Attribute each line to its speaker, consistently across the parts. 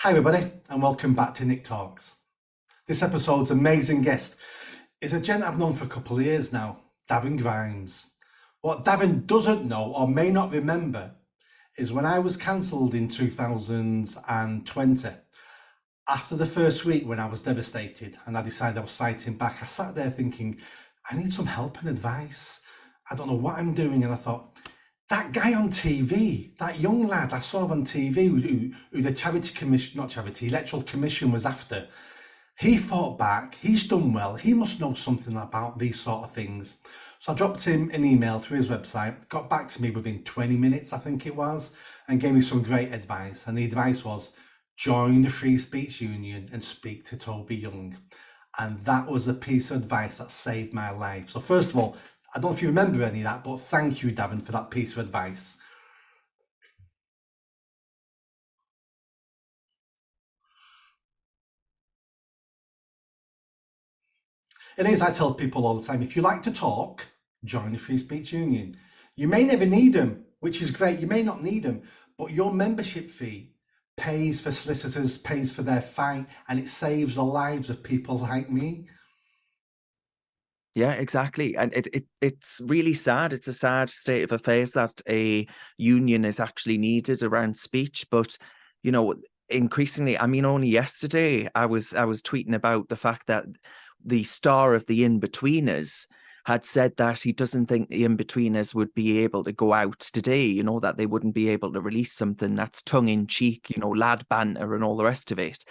Speaker 1: Hi everybody and welcome back to Nick Talks. This episode's amazing guest is a gent I've known for a couple of years now, Darren Grimes. What Darren doesn't know or may not remember is when I was cancelled in 2020, after the first week when I was devastated and I decided I was fighting back, I sat there thinking, I need some help and advice. I don't know what I'm doing, and I thought, that guy on TV, that young lad I saw on TV who the charity commission, not charity, electoral commission was after, he fought back, he's done well, he must know something about these sort of things. So I dropped him an email through his website, got back to me within 20 minutes, I think it was, and gave me some great advice. And the advice was, join the Free Speech Union and speak to Toby Young. And that was a piece of advice that saved my life. So first of all, I don't know if you remember any of that, but thank you, Darren, for that piece of advice. It is, I tell people all the time, if you like to talk, join the Free Speech Union. You may never need them, which is great. You may not need them, but your membership fee pays for solicitors, pays for their fight, and it saves the lives of people like me.
Speaker 2: Yeah, exactly. And it's really sad. It's a sad state of affairs that a union is actually needed around speech. But, you know, increasingly, I mean, only yesterday I was tweeting about the fact that the star of the In-Betweeners had said that he doesn't think the In-Betweeners would be able to go out today, that they wouldn't be able to release something that's tongue in cheek, lad banter and all the rest of it.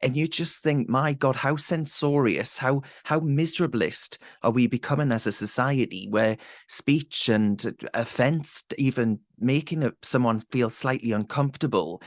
Speaker 2: And you just think, my God, how censorious, how miserablest are we becoming as a society, where speech and offense, even making someone feel slightly uncomfortable,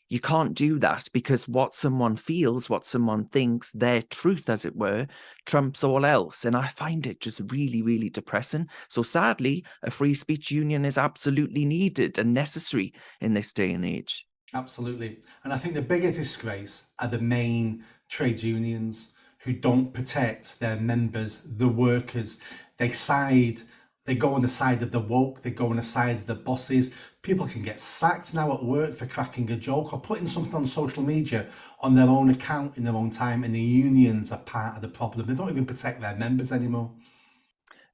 Speaker 2: you can't do that, because what someone feels, what someone thinks, their truth, as it were, trumps all else. And I find it just really, really depressing. So sadly, a free speech union is absolutely needed and necessary in this day and age.
Speaker 1: Absolutely. And I think the biggest disgrace are the main trade unions who don't protect their members, the workers. They side, they go on the side of the woke, they go on the side of the bosses. People can get sacked now at work for cracking a joke or putting something on social media on their own account in their own time, and the unions are part of the problem. They don't even protect their members anymore.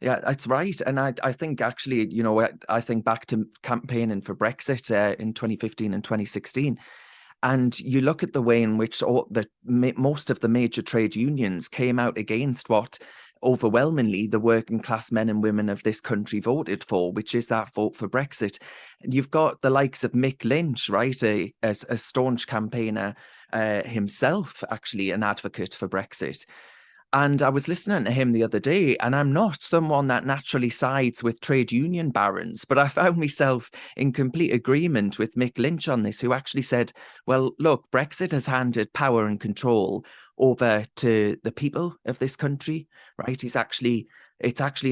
Speaker 2: Yeah, that's right. And I think actually, I think back to campaigning for Brexit in 2015 and 2016. And you look at the way in which most of the major trade unions came out against what overwhelmingly the working class men and women of this country voted for, which is that vote for Brexit. And you've got the likes of Mick Lynch, right, a staunch campaigner himself, actually an advocate for Brexit. And I was listening to him the other day, and I'm not someone that naturally sides with trade union barons, but I found myself in complete agreement with Mick Lynch on this, who actually said, well, look, Brexit has handed power and control over to the people of this country, right? It's actually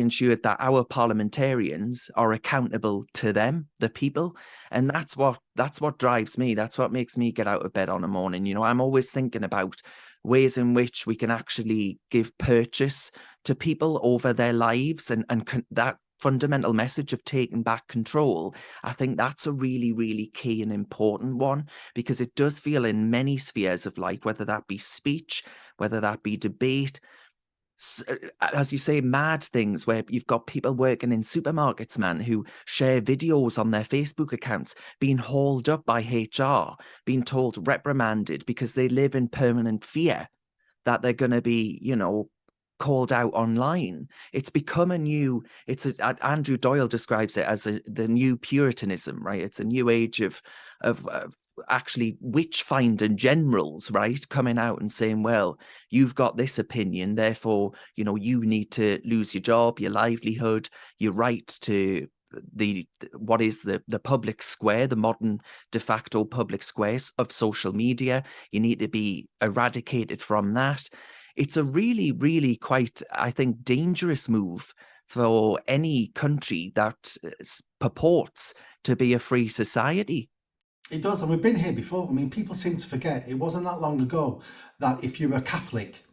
Speaker 2: ensured that our parliamentarians are accountable to them, the people. And that's what drives me. That's what makes me get out of bed on a morning. I'm always thinking about ways in which we can actually give purchase to people over their lives, and that fundamental message of taking back control. I think that's a really, really key and important one, because it does feel in many spheres of life, whether that be speech, whether that be debate, as you say, mad things where you've got people working in supermarkets, man, who share videos on their Facebook accounts, being hauled up by HR, being told reprimanded because they live in permanent fear that they're going to be, called out online. It's become Andrew Doyle describes it as the new Puritanism, right? It's a new age of actually witch finder generals, right, coming out and saying, well, you've got this opinion, therefore, you need to lose your job, your livelihood, your right to what is the public square, the modern de facto public squares of social media. You need to be eradicated from that. It's a really, really quite, I think, dangerous move for any country that purports to be a free society.
Speaker 1: It does, and we've been here before. I mean, people seem to forget it wasn't that long ago that if you're a Catholic,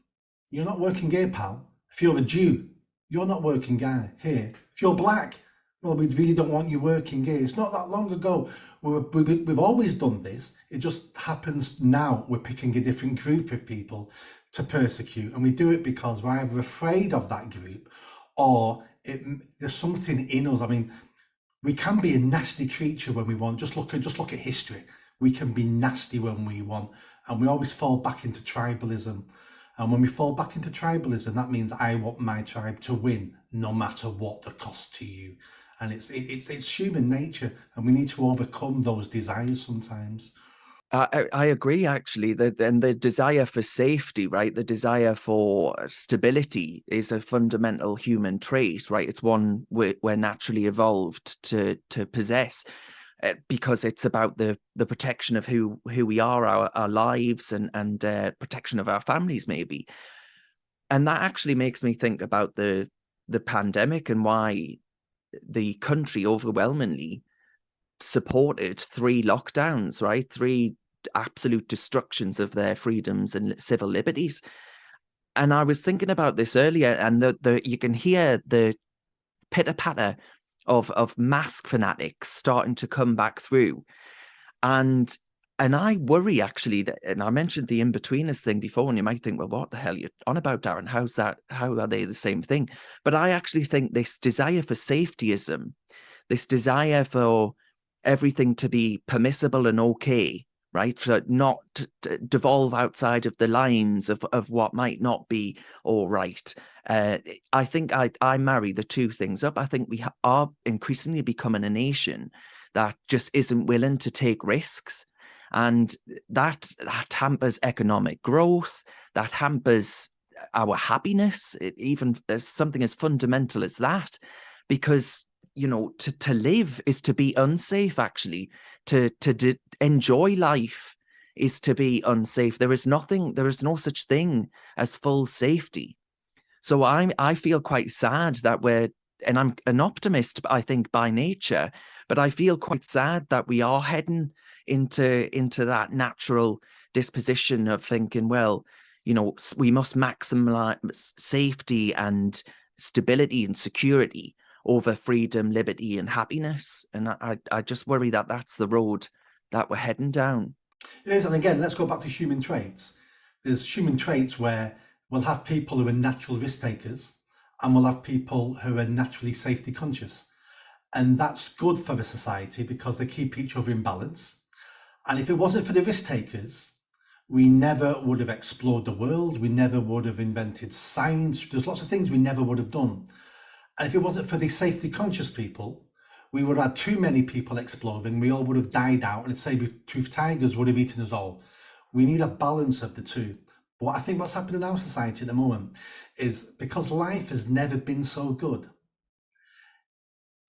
Speaker 1: you're not working gay, pal. If you're a Jew, you're not working gay here. If you're black, Well, we really don't want you working here. It's not that long ago. We've always done this. It just happens now we're picking a different group of people to persecute. And we do it because we're either afraid of that group or there's something in us. I mean, we can be a nasty creature when we want. Just look at history. We can be nasty when we want, and we always fall back into tribalism. And when we fall back into tribalism, that means I want my tribe to win, no matter what the cost to you. And it's human nature, and we need to overcome those desires sometimes.
Speaker 2: I agree, actually. And the desire for safety, right? The desire for stability is a fundamental human trait, right? It's one we're naturally evolved to possess, because it's about the protection of who we are, our lives, and protection of our families, maybe. And that actually makes me think about the pandemic and why the country overwhelmingly supported 3 lockdowns, right? 3 absolute destructions of their freedoms and civil liberties. And I was thinking about this earlier, and you can hear the pitter patter of mask fanatics starting to come back through. And I worry, actually, that, and I mentioned the in-betweeners thing before, and you might think, well, what the hell are you on about, Darren? How's that? How are they the same thing? But I actually think this desire for safetyism, this desire for everything to be permissible and okay, right? For not to devolve outside of the lines of what might not be all right. I think I marry the two things up. I think we are increasingly becoming a nation that just isn't willing to take risks. And that hampers economic growth, that hampers our happiness. Even there's something as fundamental as that, because to live is to be unsafe. Actually, to enjoy life is to be unsafe. There is no such thing as full safety. So I feel quite sad that and I'm an optimist, I think, by nature, but I feel quite sad that we are heading into that natural disposition of thinking, well, we must maximize safety and stability and security over freedom, liberty, and happiness. And I just worry that that's the road that we're heading down.
Speaker 1: It is, and again, let's go back to human traits. There's human traits where we'll have people who are natural risk takers, and we'll have people who are naturally safety conscious. And that's good for the society because they keep each other in balance. And if it wasn't for the risk takers, we never would have explored the world. We never would have invented science. There's lots of things we never would have done. And if it wasn't for the safety conscious people, we would have had too many people exploring. We all would have died out, and saber-toothed tigers would have eaten us all. We need a balance of the two. But I think what's happening in our society at the moment is because life has never been so good,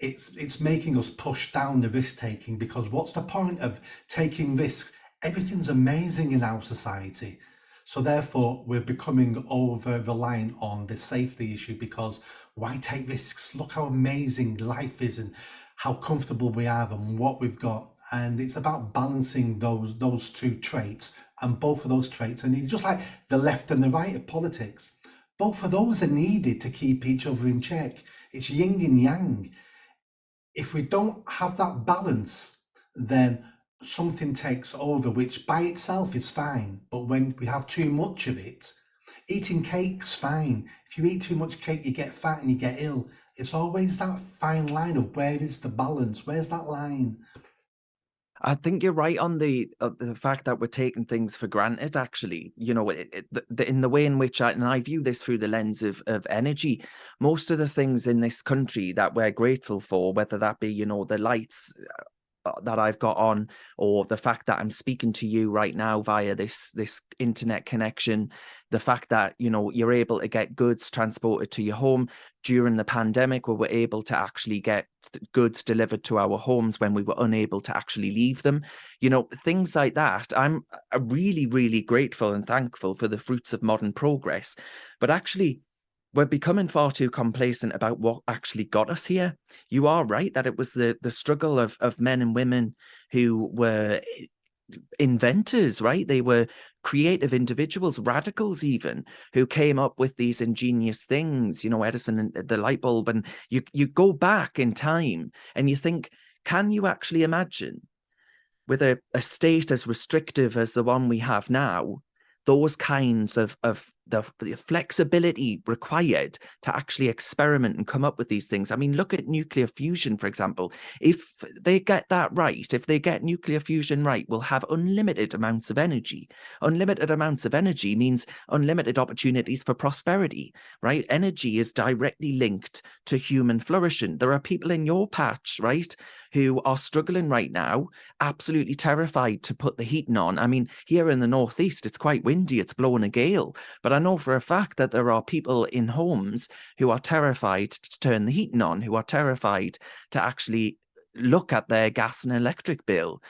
Speaker 1: it's making us push down the risk taking, because what's the point of taking risks? Everything's amazing in our society. So therefore, we're becoming over reliant on the safety issue, because why take risks? Look how amazing life is and how comfortable we are and what we've got. And it's about balancing those two traits, and both of those traits are needed, just like the left and the right of politics. Both of those are needed to keep each other in check. It's yin and yang. If we don't have that balance, then something takes over, which by itself is fine. But when we have too much of it, eating cake's fine. If you eat too much cake, you get fat and you get ill. It's always that fine line of where is the balance? Where's that line?
Speaker 2: I think you're right on the fact that we're taking things for granted. Actually, in the way in which I view this through the lens of energy. Most of the things in this country that we're grateful for, whether that be the lights that I've got on, or the fact that I'm speaking to you right now via this internet connection, the fact that you're able to get goods transported to your home. During the pandemic, we were able to actually get goods delivered to our homes when we were unable to actually leave them. Things like that. I'm really, really grateful and thankful for the fruits of modern progress. But actually, we're becoming far too complacent about what actually got us here. You are right that it was the struggle of men and women who were inventors, right? They were creative individuals, radicals even, who came up with these ingenious things, Edison and the light bulb. And you go back in time and you think, can you actually imagine with a state as restrictive as the one we have now, those kinds of the flexibility required to actually experiment and come up with these things? I mean, look at nuclear fusion, for example. If they get that right, if they get nuclear fusion right, we'll have unlimited amounts of energy. Unlimited amounts of energy means unlimited opportunities for prosperity, right? Energy is directly linked to human flourishing. There are people in your patch, right, who are struggling right now, absolutely terrified to put the heating on. I mean, here in the northeast, it's quite windy, it's blowing a gale, but I know for a fact that there are people in homes who are terrified to turn the heating on, who are terrified to actually look at their gas and electric bill.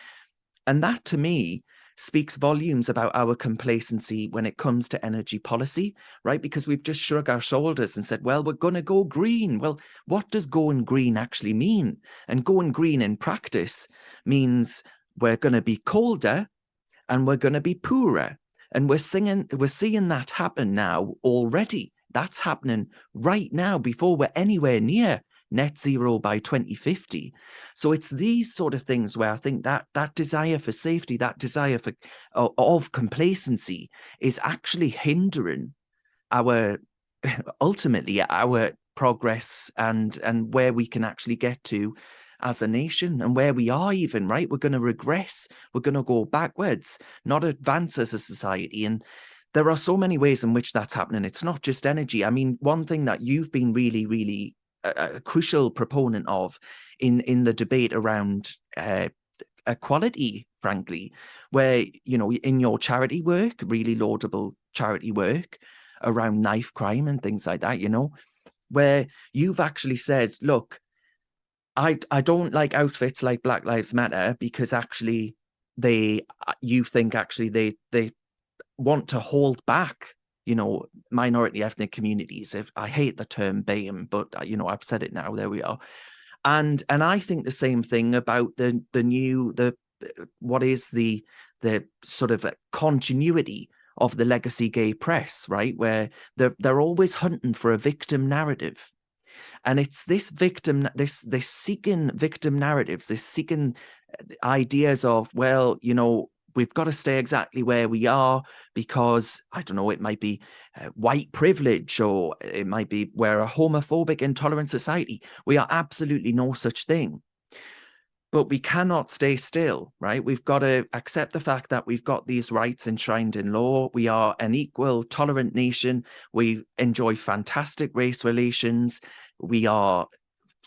Speaker 2: And that, to me, speaks volumes about our complacency when it comes to energy policy, right? Because we've just shrugged our shoulders and said, well, we're going to go green. Well, what does going green actually mean? And going green in practice means we're going to be colder and we're going to be poorer. And we're seeing that happen now already. That's happening right now before we're anywhere near net zero by 2050. So it's these sort of things where I think that desire for safety, that desire for of complacency is actually hindering our ultimately our progress and where we can actually get to as a nation and where we are even, right? We're going to regress. We're going to go backwards, not advance as a society. And there are so many ways in which that's happening. It's not just energy. I mean, one thing that you've been really, really a crucial proponent of in the debate around equality, frankly, where, in your charity work, really laudable charity work around knife crime and things like that, where you've actually said, look, I don't like outfits like Black Lives Matter because actually you think actually they want to hold back, minority ethnic communities. If I hate the term BAME, but I've said it now. There we are. And I think the same thing about the what is the sort of continuity of the legacy gay press, right? Where they're always hunting for a victim narrative. And it's this seeking victim narratives, this seeking ideas of, well, we've got to stay exactly where we are because, I don't know, it might be white privilege, or it might be we're a homophobic, intolerant society. We are absolutely no such thing. But we cannot stay still, right? We've got to accept the fact that we've got these rights enshrined in law. We are an equal, tolerant nation. We enjoy fantastic race relations. We are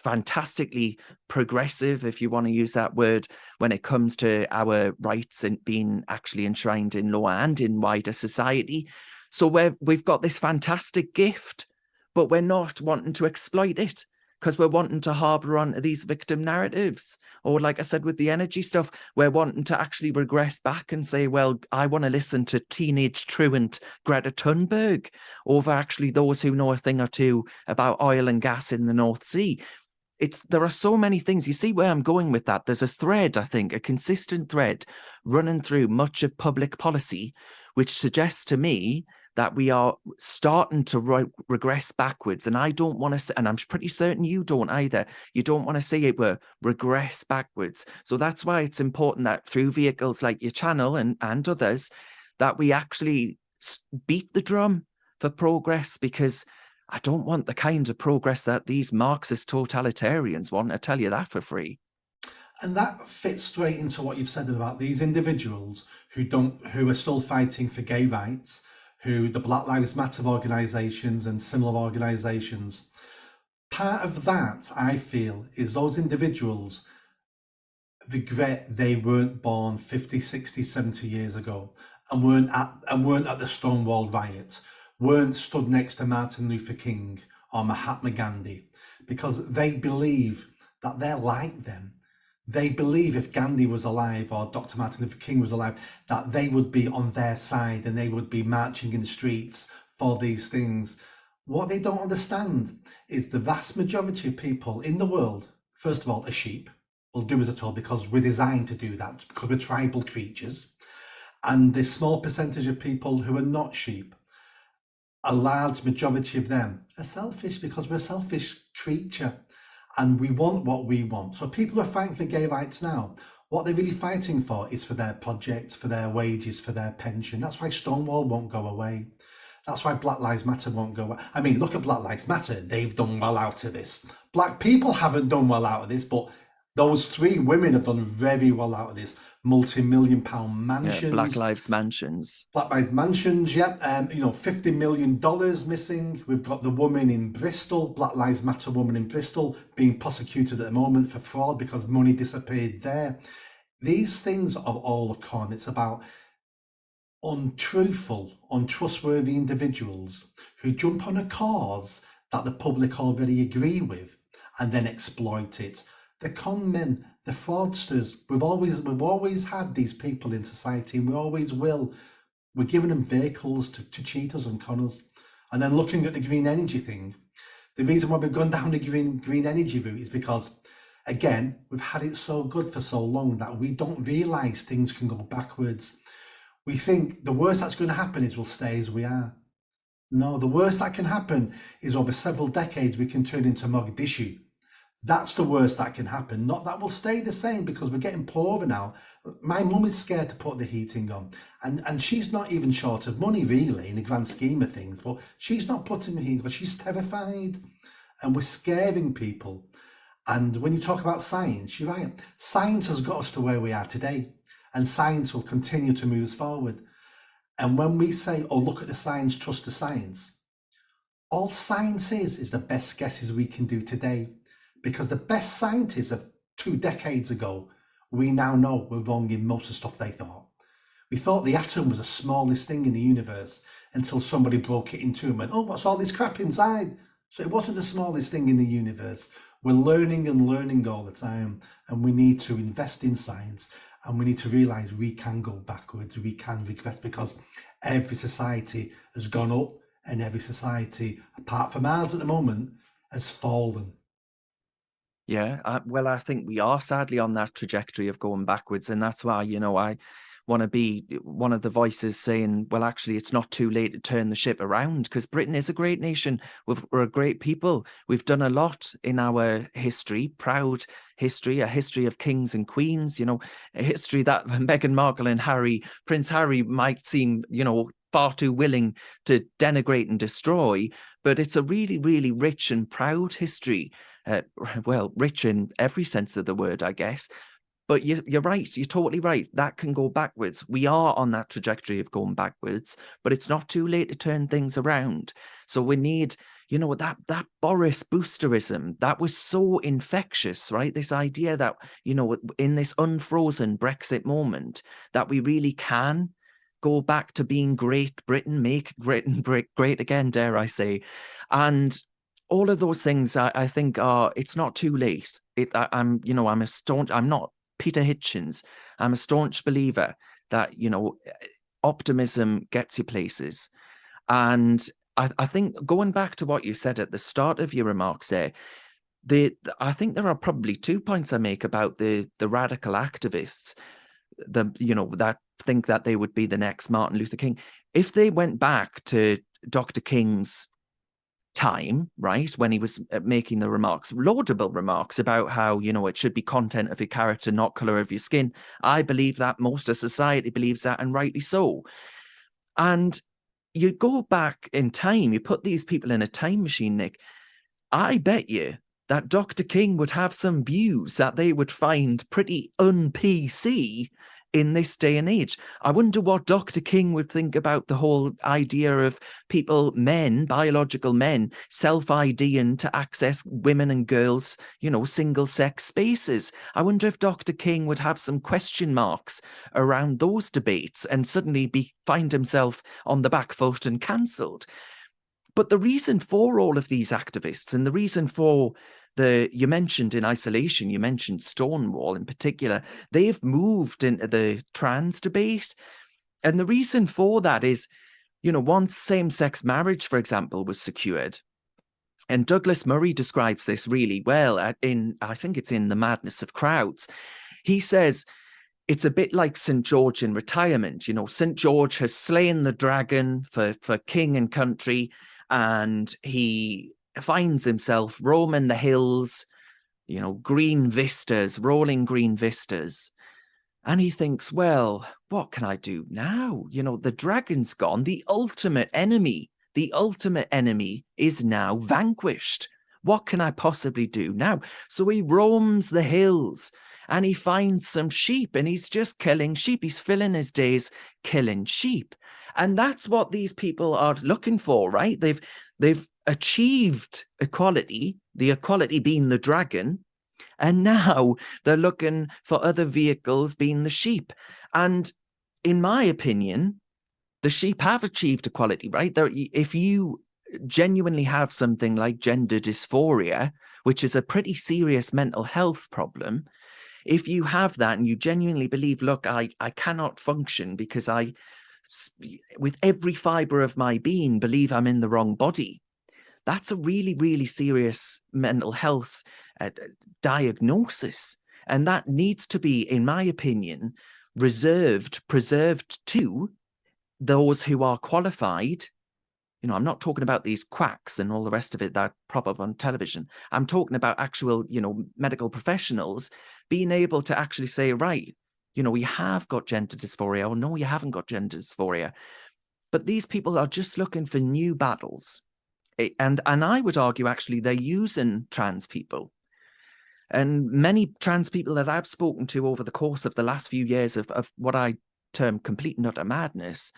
Speaker 2: fantastically progressive, if you want to use that word, when it comes to our rights and being actually enshrined in law and in wider society. So we've got this fantastic gift, but we're not wanting to exploit it because we're wanting to harbor on these victim narratives. Or like I said, with the energy stuff, we're wanting to actually regress back and say, well, I want to listen to teenage truant Greta Thunberg over actually those who know a thing or two about oil and gas in the North Sea. There are so many things. You see where I'm going with that? There's a thread, I think, a consistent thread running through much of public policy, which suggests to me that we are starting to regress backwards. And I don't want to, and I'm pretty certain you don't either. You don't want to see it regress backwards. So that's why it's important that through vehicles like your channel and others, that we actually beat the drum for progress, because I don't want the kind of progress that these Marxist totalitarians want. I tell you that for free.
Speaker 1: And that fits straight into what you've said about these individuals who are still fighting for gay rights, who the Black Lives Matter organisations and similar organisations. Part of that, I feel, is those individuals regret they weren't born 50, 60, 70 years ago and weren't at the Stonewall riot, weren't stood next to Martin Luther King or Mahatma Gandhi, because they believe that they're like them. They believe if Gandhi was alive or Dr. Martin Luther King was alive, that they would be on their side and they would be marching in the streets for these things. What they don't understand is the vast majority of people in the world, first of all, are sheep. will do as they're told because we're designed to do that, because we're tribal creatures. And the small percentage of people who are not sheep, a large majority of them are selfish because we're a selfish creature and we want what we want. So people who are fighting for gay rights now, what they're really fighting for is for their projects, for their wages, for their pension. That's why Stonewall won't go away. That's why Black Lives Matter won't go away. I mean, look at Black Lives Matter. They've done well out of this. Black people haven't done well out of this, but those three women have done very well out of this. Multi-million-pound mansions.
Speaker 2: Yeah, Black Lives Mansions.
Speaker 1: Black Lives Mansions, yeah. $50 million missing. We've got the woman in Bristol, Black Lives Matter woman in Bristol, being prosecuted at the moment for fraud because money disappeared there. These things are all a con. It's about untruthful, untrustworthy individuals who jump on a cause that the public already agree with and then exploit it. The con men, the fraudsters, we've always had these people in society, and we always will. We're giving them vehicles to cheat us and con us. And then looking at the green energy thing, the reason why we've gone down the green energy route is because, again, we've had it so good for so long that we don't realise things can go backwards. We think the worst that's going to happen is we'll stay as we are. No, the worst that can happen is over several decades we can turn into Mogadishu. That's the worst that can happen. Not that we'll stay the same because we're getting poorer now. My mum is scared to put the heating on, and she's not even short of money really in the grand scheme of things, but she's not putting the heating on. She's terrified, and we're scaring people. And when you talk about science, you're right. Science has got us to where we are today, and science will continue to move us forward. And when we say, oh, look at the science, trust the science, all science is the best guesses we can do today. Because the best scientists of 2 decades ago, we now know were wrong in most of the stuff they thought. We thought the atom was the smallest thing in the universe until somebody broke it into and went, oh, what's all this crap inside? So it wasn't the smallest thing in the universe. We're learning and learning all the time, and we need to invest in science, and we need to realise we can go backwards, we can regress, because every society has gone up and every society, apart from ours at the moment, has fallen.
Speaker 2: Yeah, I think we are sadly on that trajectory of going backwards. And that's why, I want to be one of the voices saying, well, actually, it's not too late to turn the ship around, because Britain is a great nation. We're a great people. We've done a lot in our history, proud history, a history of kings and queens, a history that Meghan Markle and Prince Harry might seem, far too willing to denigrate and destroy. But it's a really, really rich and proud history. Rich in every sense of the word, I guess. But you're right. You're totally right. That can go backwards. We are on that trajectory of going backwards, but it's not too late to turn things around. So we need, that Boris boosterism, that was so infectious, right? This idea that, in this unfrozen Brexit moment, that we really can go back to being Great Britain, make Britain great again, dare I say. And all of those things, I think, it's not too late. I'm not Peter Hitchens. I'm a staunch believer that, optimism gets you places. And I think, going back to what you said at the start of your remarks there, I think there are probably 2 points I make about the radical activists, that think that they would be the next Martin Luther King. If they went back to Dr. King's time, right, when he was making the laudable remarks about how, it should be content of your character, not color of your skin. I believe that. Most of society believes that, and rightly so. And you go back in time, you put these people in a time machine, Nick, I bet you that Dr. King would have some views that they would find pretty un-PC in this day and age. I wonder what Dr. King would think about the whole idea of biological men, self-IDing to access women and girls, single-sex spaces. I wonder if Dr. King would have some question marks around those debates and suddenly find himself on the back foot and cancelled. But the reason for all of these activists, and the reason for you mentioned in isolation, you mentioned Stonewall in particular, they've moved into the trans debate. And the reason for that is, once same-sex marriage, for example, was secured, And Douglas Murray describes this really well I think it's in The Madness of Crowds. He says, it's a bit like St. George in retirement. You know, St. George has slain the dragon for king and country, and he finds himself roaming the hills, you know, green vistas, rolling green vistas. And he thinks, well, what can I do now? You know, the dragon's gone. The ultimate enemy is now vanquished. What can I possibly do now? So he roams the hills and he finds some sheep and he's just killing sheep. He's filling his days killing sheep. And that's what these people are looking for, right? They've achieved equality, the equality being the dragon, and now they're looking for other vehicles, being the sheep. And in my opinion, the sheep have achieved equality, right? If you genuinely have something like gender dysphoria, which is a pretty serious mental health problem, if you have that and you genuinely believe, look, I cannot function because I, with every fiber of my being, believe I'm in the wrong body, that's a really, really serious mental health diagnosis. And that needs to be, in my opinion, preserved to those who are qualified. You know, I'm not talking about these quacks and all the rest of it that prop up on television. I'm talking about actual, you know, medical professionals being able to actually say, right, you know, you have got gender dysphoria, or no, you haven't got gender dysphoria. But these people are just looking for new battles. And I would argue, actually, they're using trans people. And many trans people that I've spoken to over the course of the last few years of what I term complete and utter madness,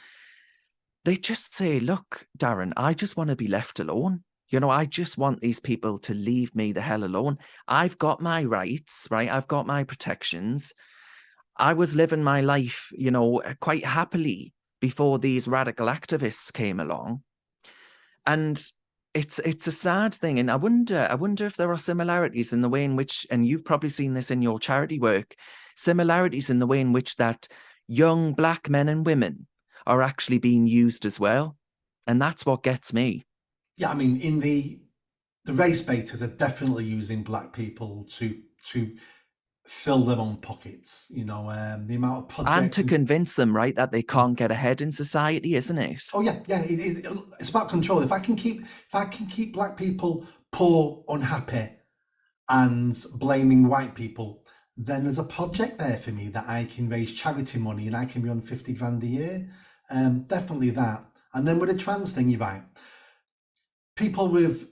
Speaker 2: they just say, look, Darren, I just want to be left alone. You know, I just want these people to leave me the hell alone. I've got my rights, right? I've got my protections. I was living my life, you know, quite happily before these radical activists came along. And it's a sad thing. And I wonder if there are similarities in the way in which, and you've probably seen this in your charity work, similarities in the way in which that young Black men and women are actually being used as well. And that's what gets me.
Speaker 1: Yeah, I mean, in the race baiters are definitely using black people to fill their own pockets. You know, the amount of
Speaker 2: And
Speaker 1: projects
Speaker 2: to
Speaker 1: and
Speaker 2: convince them, right, that they can't get ahead in society, isn't it?
Speaker 1: oh yeah, yeah, it's about control. If I can keep black people poor, unhappy, and blaming white people, then there's a project there for me that I can raise charity money and I can be on 50 grand a year. Definitely that. And then with the trans thing, you're right. People with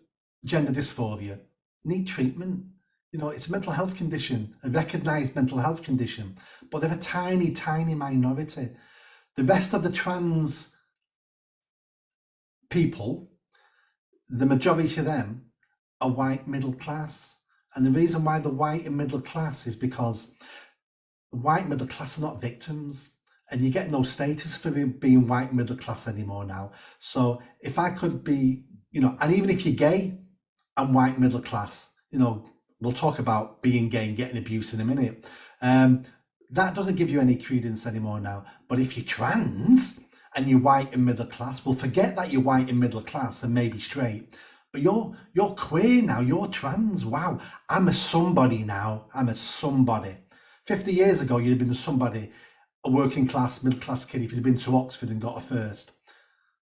Speaker 1: gender dysphoria need treatment. You know, it's a mental health condition, a recognised mental health condition, but they're a tiny, tiny minority. The rest of the trans people, the majority of them are white middle class. And the reason why they're white and middle class is because the white middle class are not victims. And you get no status for being white middle class anymore now. So if I could be, you know, and even if you're gay and white middle class, you know, we'll talk about being gay and getting abuse in a minute. That doesn't give you any credence anymore now. But if you're trans and you're white and middle class, well, forget that you're white and middle class and maybe straight. But you're queer now, you're trans. Wow, I'm a somebody now. I'm a somebody. 50 years ago, you'd have been a somebody, a working class, middle class kid if you'd been to Oxford and got a first.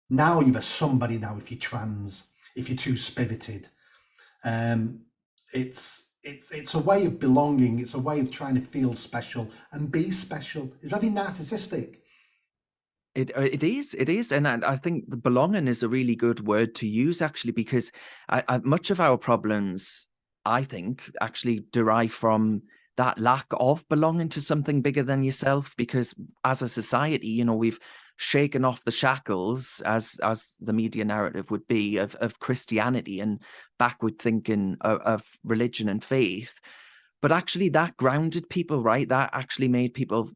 Speaker 1: Now you're a somebody now if you're trans, if you're too spirited. It's a way of belonging. It's a way of trying to feel special and be special. It's very narcissistic.
Speaker 2: It is, and I think the belonging is a really good word to use, actually, because much of our problems, I think, actually derive from that lack of belonging to something bigger than yourself. Because as a society, you know, we've shaken off the shackles, as the media narrative would be, of Christianity and backward thinking of religion and faith. But actually, that grounded people, right? That actually made people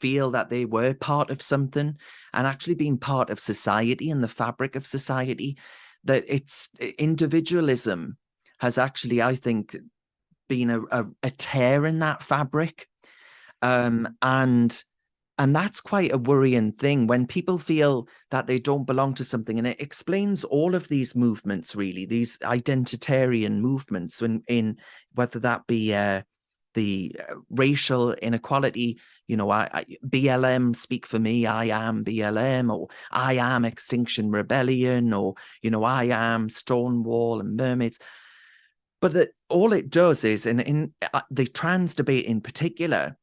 Speaker 2: feel that they were part of something, and actually being part of society and the fabric of society. That it's individualism has actually, I think, been a tear in that fabric. And And that's quite a worrying thing when people feel that they don't belong to something. And it explains all of these movements, really, these identitarian movements in whether that be the racial inequality, BLM, speak for me, I am BLM, or I am Extinction Rebellion, or, I am Stonewall and Mermaids. But all it does is, in the trans debate in particular,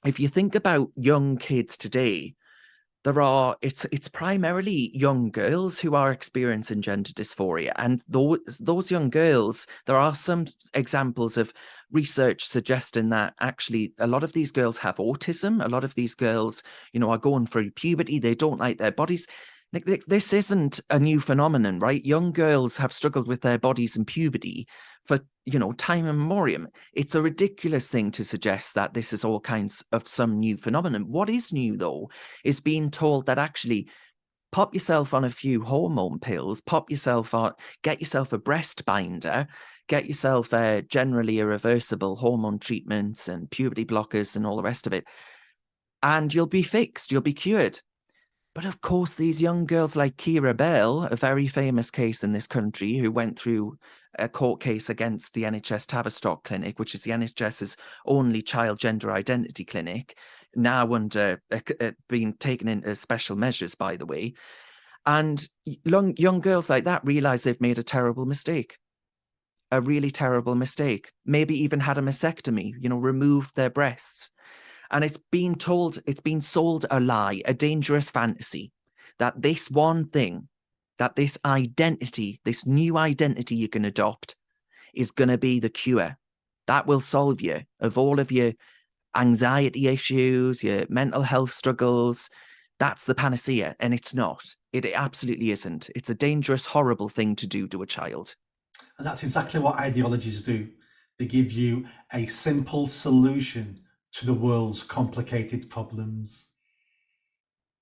Speaker 2: if you think about young kids today, it's primarily young girls who are experiencing gender dysphoria, and those young girls, there are some examples of research suggesting that actually a lot of these girls have autism. A lot of these girls, are going through puberty. They don't like their bodies. Like, this isn't a new phenomenon, right? Young girls have struggled with their bodies in puberty for time immemorial. It's a ridiculous thing to suggest that this is all kinds of some new phenomenon. What is new, though, is being told that actually pop yourself on a few hormone pills, get yourself a breast binder, get yourself generally irreversible hormone treatments and puberty blockers and all the rest of it, and you'll be fixed, you'll be cured. But of course, these young girls like Kira Bell, a very famous case in this country, who went through a court case against the NHS Tavistock Clinic, which is the NHS's only child gender identity clinic, now under being taken into special measures, by the way. And young girls like that realize they've made a terrible mistake, a really terrible mistake, maybe even had a mastectomy, removed their breasts. And it's been sold a lie, a dangerous fantasy, that this one thing, that this identity, this new identity you can adopt is going to be the cure. That will solve you of all of your anxiety issues, your mental health struggles. That's the panacea. And it's not. It absolutely isn't. It's a dangerous, horrible thing to do to a child.
Speaker 1: And that's exactly what ideologies do. They give you a simple solution to the world's complicated problems.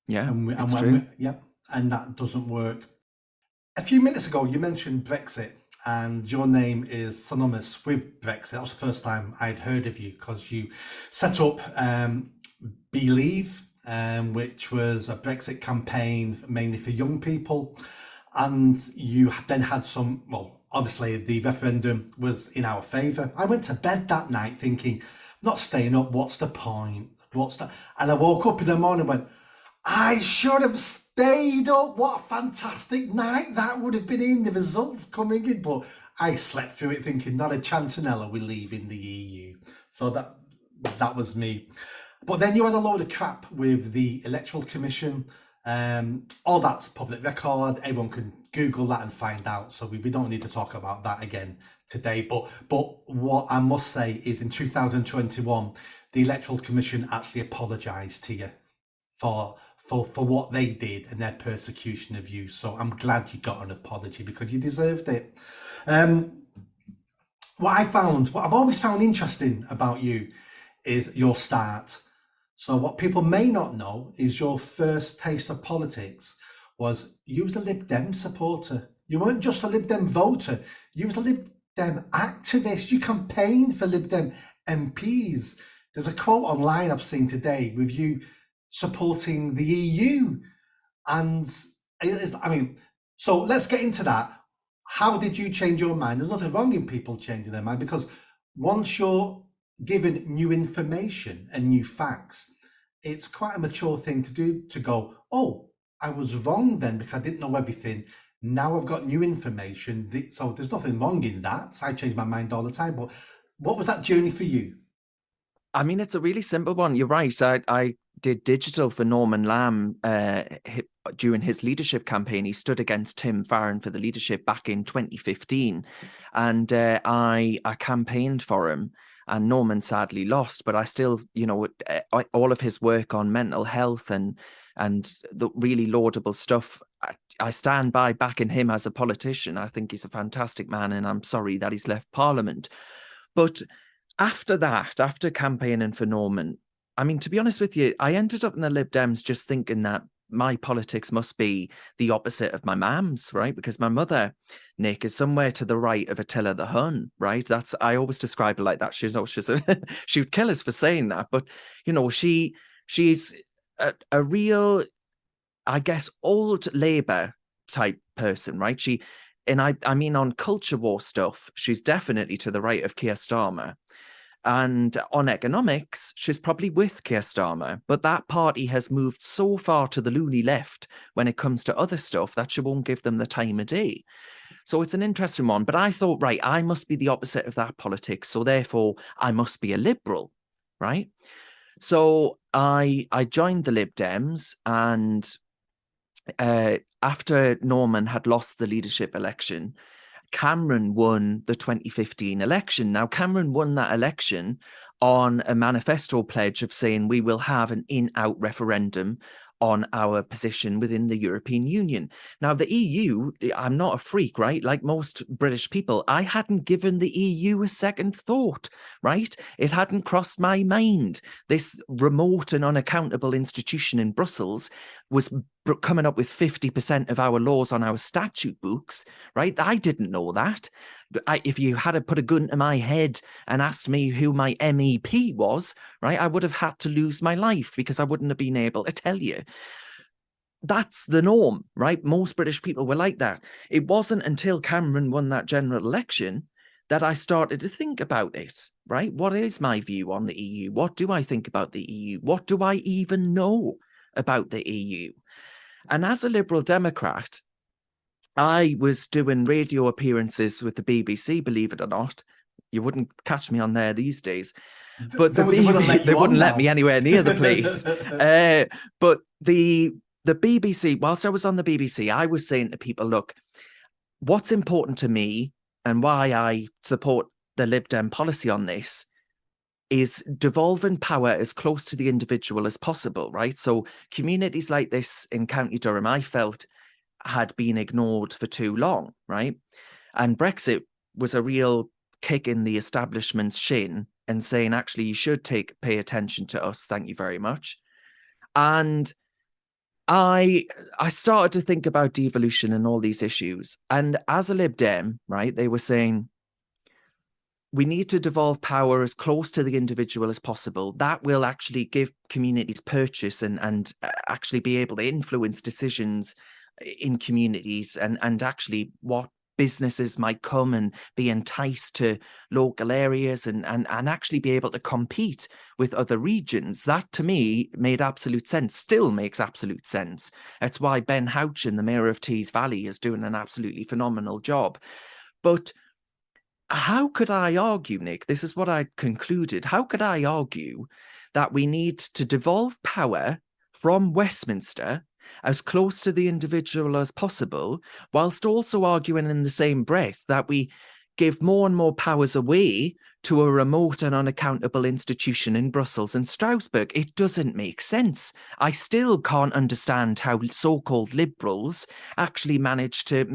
Speaker 2: Yeah,
Speaker 1: and that doesn't work. A few minutes ago, you mentioned Brexit, and your name is synonymous with Brexit. That was the first time I'd heard of you, because you set up Believe, which was a Brexit campaign mainly for young people. And you then had obviously the referendum was in our favour. I went to bed that night thinking, not staying up, what's the point? And I woke up in the morning and went, I should have stayed up. What a fantastic night that would have been in, the results coming in. But I slept through it thinking, not a chance in hell are we leaving the EU. So that was me. But then you had a load of crap with the Electoral Commission. All that's public record. Everyone can Google that and find out. So we don't need to talk about that again today. But what I must say is, in 2021, the Electoral Commission actually apologised to you for what they did and their persecution of you. So I'm glad you got an apology, because you deserved it. What I've always found interesting about you is your start. So what people may not know is your first taste of politics was you was a Lib Dem supporter. You weren't just a Lib Dem voter. You was a Lib Dem activist. You campaigned for Lib Dem MPs. There's a quote online I've seen today with you supporting the EU. And so let's get into that. How did you change your mind? There's nothing wrong in people changing their mind, because once you're given new information and new facts, it's quite a mature thing to do, to go, oh, I was wrong then because I didn't know everything. Now I've got new information. So there's nothing wrong in that. I change my mind all the time. But what was that journey for you?
Speaker 2: I mean, it's a really simple one. You're right. I did digital for Norman Lamb during his leadership campaign. He stood against Tim Farron for the leadership back in 2015. And I campaigned for him. And Norman sadly lost, but I still, all of his work on mental health and the really laudable stuff, I stand by backing him as a politician. I think he's a fantastic man, and I'm sorry that he's left Parliament. But after that, after campaigning for Norman, I mean, to be honest with you, I ended up in the Lib Dems just thinking that my politics must be the opposite of my mum's, right? Because my mother, Nick, is somewhere to the right of Attila the Hun, right? I always describe her like that. She would kill us for saying that, but she She's a real, I guess, old Labour type person, right? And I mean, on culture war stuff, she's definitely to the right of Keir Starmer. And on economics, she's probably with Keir Starmer. But that party has moved so far to the loony left when it comes to other stuff that she won't give them the time of day. So it's an interesting one. But I thought, right, I must be the opposite of that politics. So therefore, I must be a liberal, right? So I joined the Lib Dems, and after Norman had lost the leadership election, Cameron won the 2015 election. Now, Cameron won that election on a manifesto pledge of saying we will have an in-out referendum on our position within the European Union. Now, the EU, I'm not a freak, right? Like most British people, I hadn't given the EU a second thought, right? It hadn't crossed my mind. This remote and unaccountable institution in Brussels was coming up with 50% of our laws on our statute books, right? I didn't know that. If you had to put a gun to my head and asked me who my MEP was, right, I would have had to lose my life because I wouldn't have been able to tell you. That's the norm, right? Most British people were like that. It wasn't until Cameron won that general election that I started to think about it, right? What is my view on the EU? What do I think about the EU? What do I even know about the EU? And as a Liberal Democrat, I was doing radio appearances with the BBC, believe it or not. You wouldn't catch me on there these days. But
Speaker 1: They wouldn't
Speaker 2: let me anywhere near the place. But the BBC, whilst I was on the BBC, I was saying to people, look, what's important to me and why I support the Lib Dem policy on this is devolving power as close to the individual as possible, right? So communities like this in County Durham, I felt, had been ignored for too long, right? And Brexit was a real kick in the establishment's shin and saying, actually, you should pay attention to us. Thank you very much. And I started to think about devolution and all these issues. And as a Lib Dem, right, they were saying, we need to devolve power as close to the individual as possible. That will actually give communities purchase and actually be able to influence decisions in communities and actually what businesses might come and be enticed to local areas and actually be able to compete with other regions. That to me made absolute sense, still makes absolute sense. That's why Ben Houchin, the mayor of Tees Valley, is doing an absolutely phenomenal job. But how could I argue, Nick? This is what I concluded. How could I argue that we need to devolve power from Westminster as close to the individual as possible, whilst also arguing in the same breath that we give more and more powers away to a remote and unaccountable institution in Brussels and Strasbourg? It doesn't make sense. I still can't understand how so-called liberals actually manage to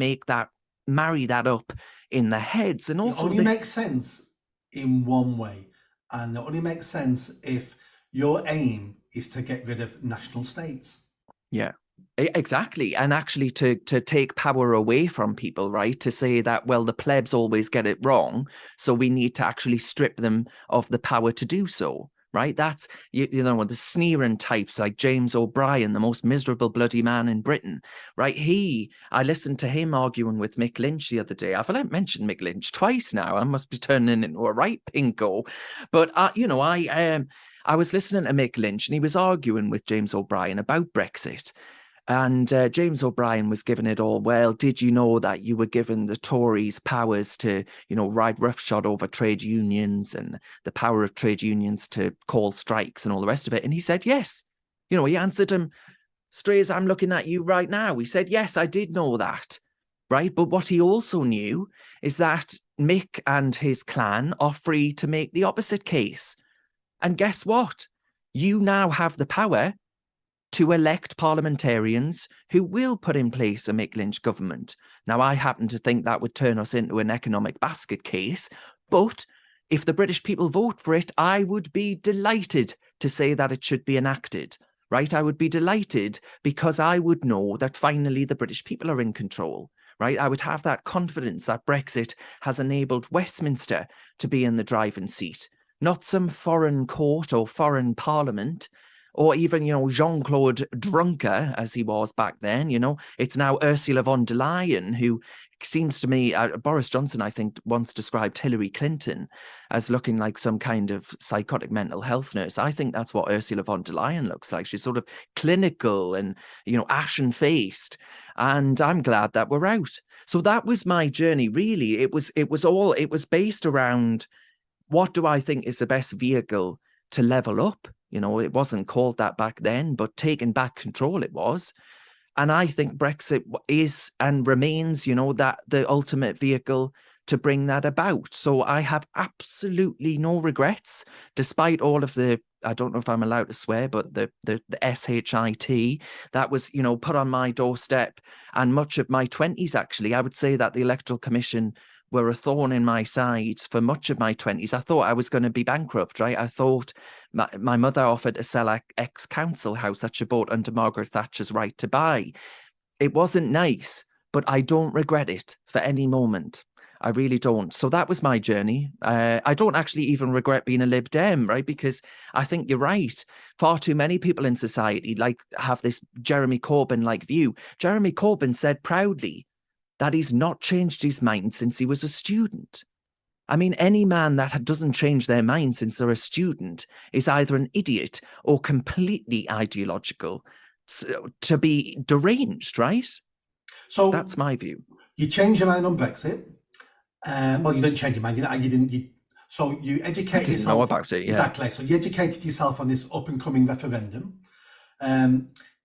Speaker 2: marry that up in their heads. And also
Speaker 1: it only makes sense in one way, and it only makes sense if your aim is to get rid of national states.
Speaker 2: Yeah, exactly. And actually to take power away from people, right? To say that, well, the plebs always get it wrong, so we need to actually strip them of the power to do so. Right, that's, you know, the sneering types like James O'Brien, the most miserable bloody man in Britain, right? I listened to him arguing with Mick Lynch the other day. I've mentioned Mick Lynch twice now. I must be turning into a right pinko. But, I was listening to Mick Lynch and he was arguing with James O'Brien about Brexit. And James O'Brien was giving it all, well, did you know that you were given the Tories powers to, ride roughshod over trade unions and the power of trade unions to call strikes and all the rest of it? And he said, yes. He answered him straight as I'm looking at you right now. He said, yes, I did know that. Right. But what he also knew is that Mick and his clan are free to make the opposite case. And guess what? You now have the power to elect parliamentarians who will put in place a Mick Lynch government. Now, I happen to think that would turn us into an economic basket case, but if the British people vote for it, I would be delighted to say that it should be enacted, right? I would be delighted because I would know that finally the British people are in control, right? I would have that confidence that Brexit has enabled Westminster to be in the driving seat, not some foreign court or foreign parliament or even, Jean-Claude Juncker, as he was back then. It's now Ursula von der Leyen, who seems to me, Boris Johnson, I think, once described Hillary Clinton as looking like some kind of psychotic mental health nurse. I think that's what Ursula von der Leyen looks like. She's sort of clinical and, ashen-faced. And I'm glad that we're out. So that was my journey, really. It was based around, what do I think is the best vehicle to level up? It wasn't called that back then, but taking back control it was. And I think Brexit is and remains, that the ultimate vehicle to bring that about. So I have absolutely no regrets, despite all of the, I don't know if I'm allowed to swear, but the SHIT that was, put on my doorstep, and much of my 20s, actually. I would say that the Electoral Commission were a thorn in my side for much of my 20s. I thought I was going to be bankrupt, right? I thought my mother offered to sell an ex-council house that she bought under Margaret Thatcher's right to buy. It wasn't nice, but I don't regret it for any moment. I really don't. So that was my journey. I don't actually even regret being a Lib Dem, right? Because I think you're right. Far too many people in society have this Jeremy Corbyn-like view. Jeremy Corbyn said proudly that he's not changed his mind since he was a student. I mean, any man that doesn't change their mind since they're a student is either an idiot or completely ideological, to be deranged, right?
Speaker 1: So
Speaker 2: that's my view.
Speaker 1: You changed your mind on Brexit. Well, you didn't change your mind. You didn't. So you educated yourself.
Speaker 2: Know about it, yeah.
Speaker 1: Exactly. So you educated yourself on this up and coming referendum.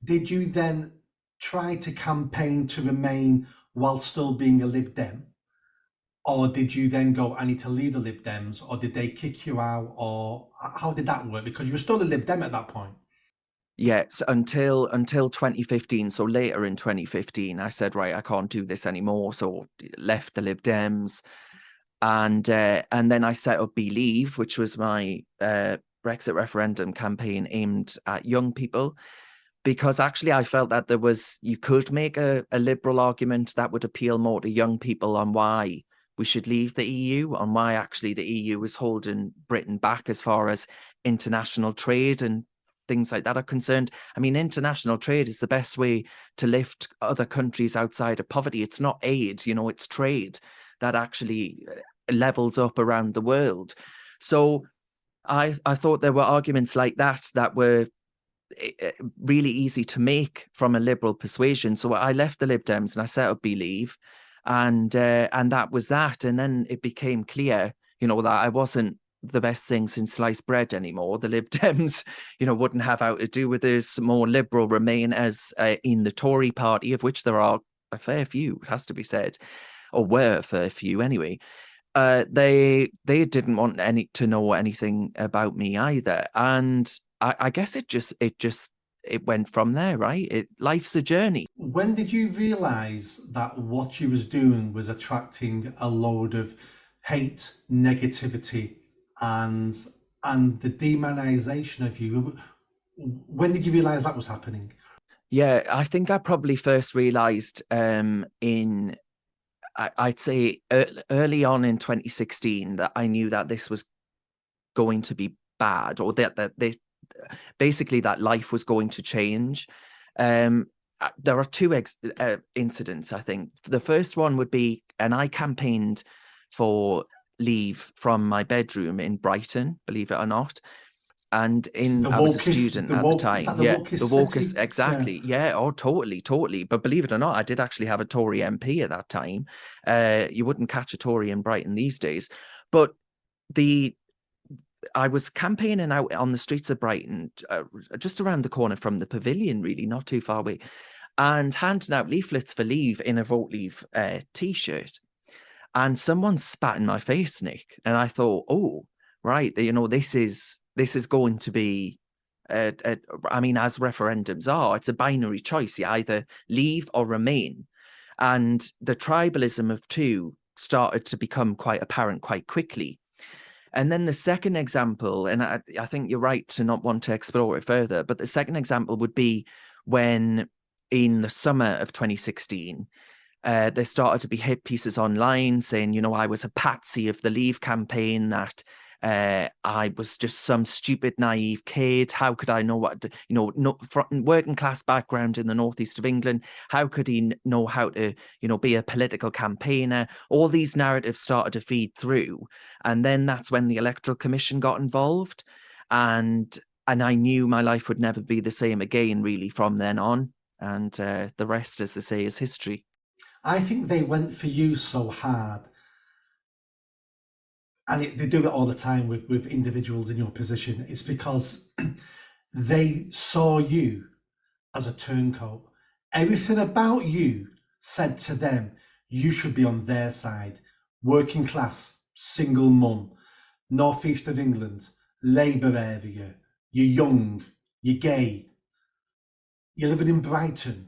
Speaker 1: Did you then try to campaign to remain while still being a Lib Dem? Or did you then go, I need to leave the Lib Dems, or did they kick you out, or how did that work? Because you were still a Lib Dem at that point.
Speaker 2: Yes, until 2015. So later in 2015, I said, right, I can't do this anymore. So left the Lib Dems, and then I set up Believe, which was my Brexit referendum campaign aimed at young people. Because actually I felt that you could make a liberal argument that would appeal more to young people on why we should leave the EU, on why actually the EU is holding Britain back as far as international trade and things like that are concerned. I mean, international trade is the best way to lift other countries outside of poverty. It's not aid, it's trade that actually levels up around the world. So I thought there were arguments like that were really easy to make from a liberal persuasion. So I left the Lib Dems and I set up Believe, and that was that. And then it became clear, that I wasn't the best thing since sliced bread anymore. The Lib Dems, wouldn't have out to do with this. More liberal Remain as in the Tory party, of which there are a fair few, it has to be said, or were a fair few anyway. They didn't want to know anything about me either, and I guess it went from there, right? Life's a journey.
Speaker 1: When did you realise that what you was doing was attracting a load of hate, negativity, and the demonisation of you? When did you realise that was happening?
Speaker 2: Yeah, I think I probably first realised I'd say early on in 2016 that I knew that this was going to be bad, or that basically that life was going to change. There are two incidents, I think. The first one would be, and I campaigned for Leave from my bedroom in Brighton, believe it or not. And I was a student at the time. The Walkers, exactly. Yeah, oh, totally. But believe it or not, I did actually have a Tory MP at that time. You wouldn't catch a Tory in Brighton these days. But I was campaigning out on the streets of Brighton, just around the corner from the Pavilion, really, not too far away, and handing out leaflets for Leave in a Vote Leave T-shirt. And someone spat in my face, Nick, and I thought, oh, right, this is going to be, I mean, as referendums are, it's a binary choice. You either leave or remain. And the tribalism of two started to become quite apparent quite quickly. And then the second example, and I think you're right to not want to explore it further, but the second example would be when in the summer of 2016, there started to be hit pieces online saying, I was a patsy of the Leave campaign, that I was just some stupid, naive kid. How could I know what, working class background in the northeast of England? How could he know how to, be a political campaigner? All these narratives started to feed through. And then that's when the Electoral Commission got involved. And I knew my life would never be the same again, really, from then on. And the rest, as they say, is history.
Speaker 1: I think they went for you so hard, and they do it all the time with individuals in your position. It's because they saw you as a turncoat. Everything about you said to them, you should be on their side. Working class, single mum, northeast of England, Labour area, you're young, you're gay, you're living in Brighton.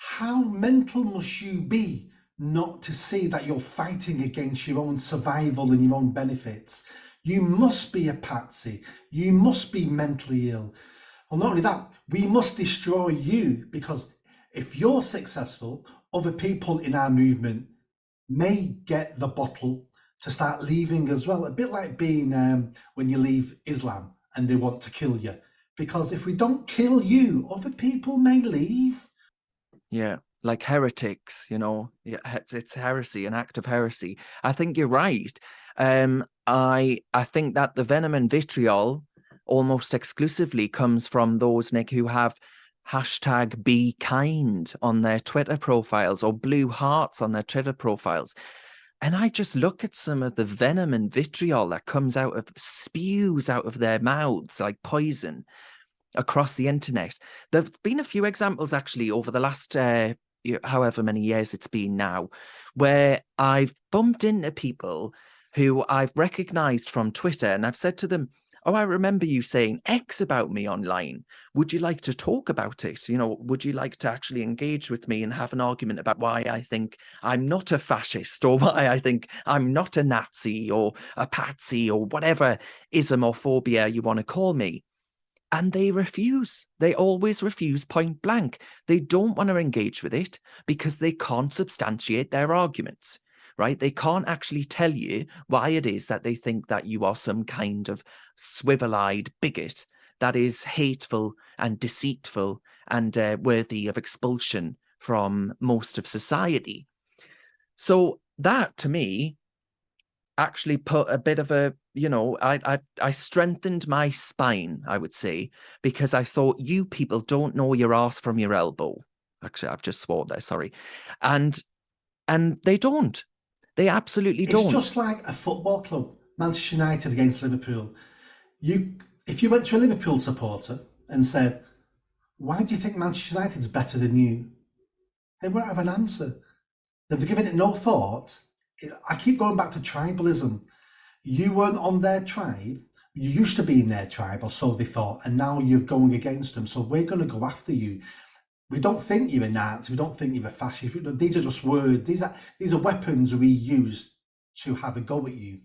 Speaker 1: How mental must you be not to see that you're fighting against your own survival and your own benefits? You must be a patsy. You must be mentally ill. Well, not only that, we must destroy you, because if you're successful, other people in our movement may get the bottle to start leaving as well. A bit like being when you leave Islam and they want to kill you. Because if we don't kill you, other people may leave.
Speaker 2: Yeah, like heretics, Yeah, it's heresy, an act of heresy. I think you're right. I think that the venom and vitriol almost exclusively comes from those, Nick, who have hashtag be kind on their Twitter profiles or blue hearts on their Twitter profiles. And I just look at some of the venom and vitriol that spews out of their mouths like poison across the internet. There've been a few examples actually over the last however many years it's been now, where I've bumped into people who I've recognized from Twitter, and I've said to them, "Oh, I remember you saying X about me online. Would you like to talk about it? Would you like to actually engage with me and have an argument about why I think I'm not a fascist, or why I think I'm not a Nazi or a patsy or whatever ism or phobia you want to call me?" And they refuse. They always refuse point blank. They don't want to engage with it because they can't substantiate their arguments, right? They can't actually tell you why it is that they think that you are some kind of swivel-eyed bigot that is hateful and deceitful and worthy of expulsion from most of society. So that, to me, actually put a bit of a, I strengthened my spine, I would say, because I thought, you people don't know your arse from your elbow. Actually, I've just swore there, sorry. And they don't. They absolutely don't.
Speaker 1: It's just like a football club, Manchester United against Liverpool. If you went to a Liverpool supporter and said, why do you think Manchester United's better than you? They wouldn't have an answer. They've given it no thought. I keep going back to tribalism. You weren't on their tribe. You used to be in their tribe, or so they thought, and now you're going against them. So we're going to go after you. We don't think you're a Nazi. We don't think you're a fascist. These are just words. These are weapons we use to have a go at you.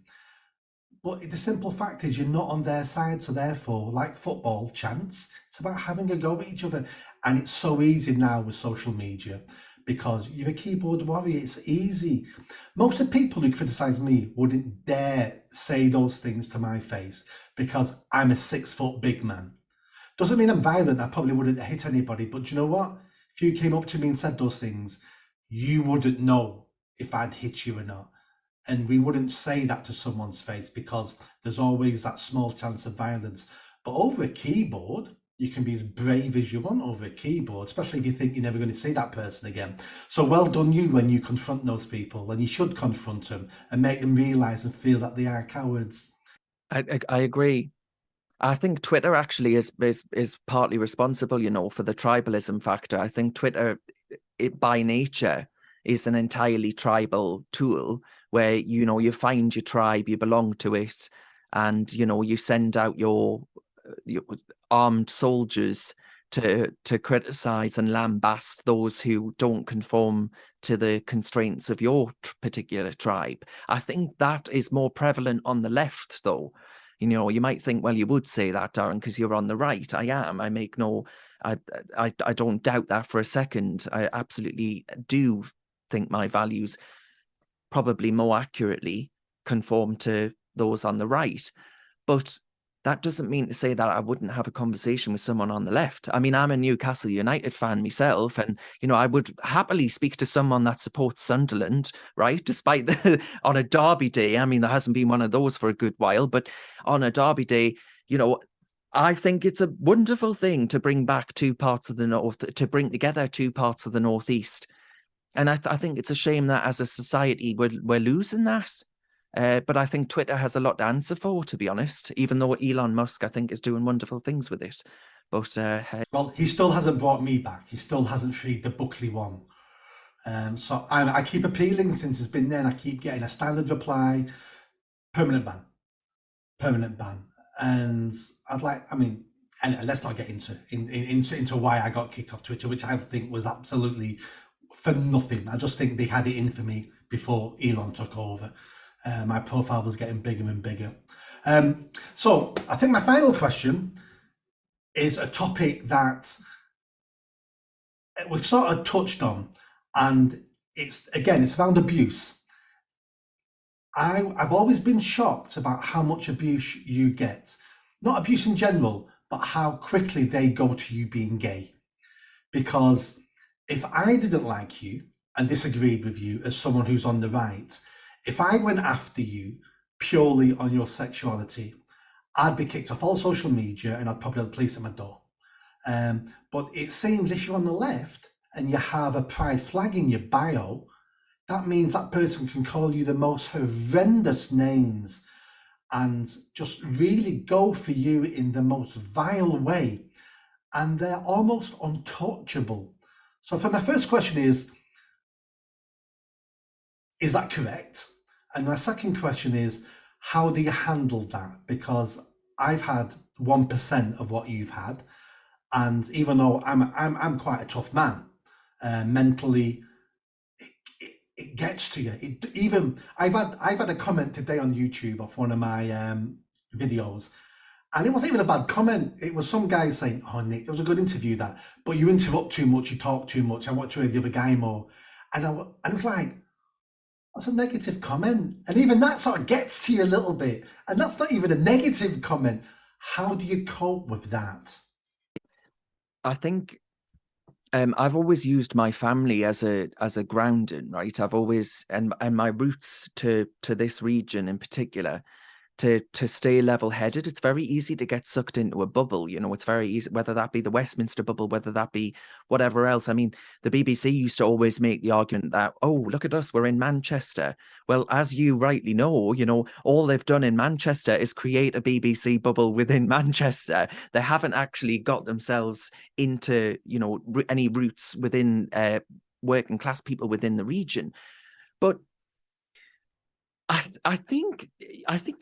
Speaker 1: But the simple fact is you're not on their side, so therefore, like football, chance, it's about having a go at each other. And it's so easy now with social media because you're a keyboard warrior. It's easy. Most of the people who criticise me wouldn't dare say those things to my face because I'm a 6 foot big man. Doesn't mean I'm violent. I probably wouldn't hit anybody. But you know what? If you came up to me and said those things, you wouldn't know if I'd hit you or not. And we wouldn't say that to someone's face because there's always that small chance of violence. But over a keyboard, you can be as brave as you want over a keyboard, especially if you think you're never going to see that person again. So well done you when you confront those people, and you should confront them and make them realise and feel that they are cowards.
Speaker 2: I agree. I think Twitter actually is partly responsible, for the tribalism factor. I think Twitter, by nature, is an entirely tribal tool where, you find your tribe, you belong to it, and, you send out your armed soldiers to criticize and lambast those who don't conform to the constraints of your particular tribe. I think that is more prevalent on the left, though. You might think, well, you would say that, Darren, because you're on the right. I am. I make no, I don't doubt that for a second. I absolutely do think my values probably more accurately conform to those on the right. But that doesn't mean to say that I wouldn't have a conversation with someone on the left. I mean, I'm a Newcastle United fan myself, and I would happily speak to someone that supports Sunderland, right? Despite on a derby day, I mean, there hasn't been one of those for a good while, but on a derby day, I think it's a wonderful thing to bring back two parts of the north, to bring together two parts of the northeast. And I think it's a shame that as a society we're losing that. But I think Twitter has a lot to answer for, to be honest, even though Elon Musk, I think, is doing wonderful things with it. But
Speaker 1: well, he still hasn't brought me back. He still hasn't freed the Buckley one. So I keep appealing since it's been there, and I keep getting a standard reply, permanent ban. And and let's not get into why I got kicked off Twitter, which I think was absolutely for nothing. I just think they had it in for me before Elon took over. My profile was getting bigger and bigger. So I think my final question is a topic that we've sort of touched on, and it's around abuse. I've always been shocked about how much abuse you get. Not abuse in general, but how quickly they go to you being gay. Because if I didn't like you and disagreed with you as someone who's on the right, if I went after you purely on your sexuality, I'd be kicked off all social media and I'd probably have the police at my door. But it seems if you're on the left and you have a pride flag in your bio, that means that person can call you the most horrendous names and just really go for you in the most vile way. And they're almost untouchable. So for my first question is that correct? And my second question is, how do you handle that? Because I've had 1% of what you've had. And even though I'm quite a tough man, mentally, it gets to you. I've had a comment today on YouTube of one of my videos, and it wasn't even a bad comment. It was some guy saying, "Oh, Nick, it was a good interview that, but you interrupt too much, you talk too much. I want to hear the other guy more." And I was like, that's a negative comment, and even that sort of gets to you a little bit. And that's not even a negative comment. How do you cope with that?
Speaker 2: I think I've always used my family as a grounding, right? I've always and my roots to this region in particular, to stay level-headed. It's very easy to get sucked into a bubble. It's very easy, whether that be the Westminster bubble, whether that be whatever else. I mean, the BBC used to always make the argument that, oh, look at us, we're in Manchester. Well, as you rightly know, all they've done in Manchester is create a BBC bubble within Manchester. They haven't actually got themselves into, any roots within working class people within the region. But I think